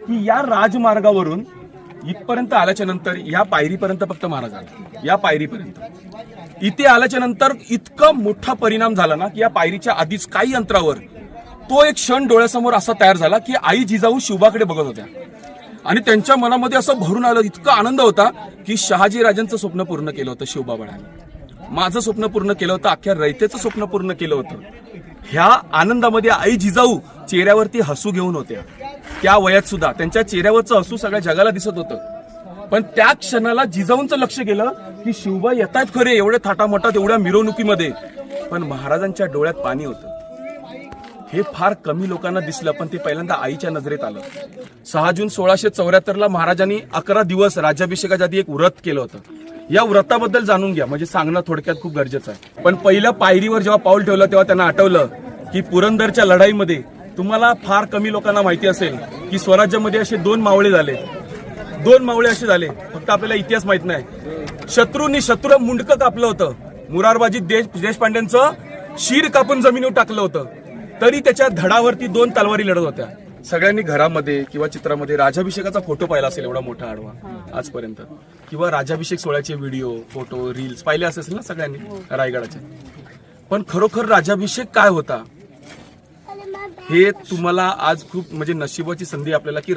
की या राजमार्गावरून इथपर्यंत आल्याच्या नंतर या पायरीपर्यंत फक्त महाराज आला, या पायरीपर्यंत इथे आल्याच्या नंतर इतका मोठा परिणाम झाला ना की या पायरीच्या आधीच काही अंतरावर तो एक क्षण डोळ्यासमोर असा तयार झाला की आई जिजाऊ शिवबाकडे बघत होत्या आणि त्यांच्या मनामध्ये असं भरून आलं, इतका आनंद होता की शहाजी राजांचं स्वप्न पूर्ण केलं होतं शिवबाबाने, माझं स्वप्न पूर्ण केलं होतं, अख्ख्या रयतेचं स्वप्न पूर्ण केलं होतं. ह्या आनंदामध्ये आई जिजाऊ चेहऱ्यावरती हसू घेऊन होत्या. त्या वयात सुद्धा त्यांच्या चेहऱ्यावरचं हसू सगळ्या जगाला दिसत होतं. पण त्या क्षणाला जिजाऊंचं लक्ष गेलं की शिवबा येत आहेत खरे एवढ्या थाटामाटात, एवढ्या मिरवणुकीमध्ये, पण महाराजांच्या डोळ्यात पाणी होतं. हे फार कमी लोकांना दिसलं, पण ते पहिल्यांदा आईच्या नजरेत आलं. 6 जून 1674 महाराजांनी 11 दिवस राज्याभिषेकाच्या आधी एक व्रत केलं होतं. या व्रताबद्दल जाणून घ्या, म्हणजे सांगणं थोडक्यात खूप गरजेचं आहे. पण पहिल्या पायरीवर जेव्हा पाऊल ठेवलं तेव्हा त्यांना आठवलं की पुरंदरच्या लढाईमध्ये तुम्हाला फार कमी लोकांना माहिती असेल की स्वराज्यामध्ये असे 2 मावळे झाले, 2 मावळे असे झाले, फक्त आपल्याला इतिहास माहित नाही. शत्रू मुंडकं कापलं होतं, मुरारबाजी देशपांड्यांचं शिर कापून जमिनीवर टाकलं होतं, तरी त्याच्या धडावरती 2 तलवारी लढत होत्या. सगळ्यांनी घरामध्ये किंवा चित्रामध्ये राजाभिषेकाचा फोटो पाहिला असेल, एवढा मोठा आडवा आजपर्यंत, किंवा राजाभिषेक सोहळ्याचे व्हिडिओ, फोटो, रील्स पाहिले असेल ना सगळ्यांनी रायगडाचे. पण खरोखर राजाभिषेक काय होता हे तुम्हाला आज खूप म्हणजे नशिबाची संधी आपल्याला की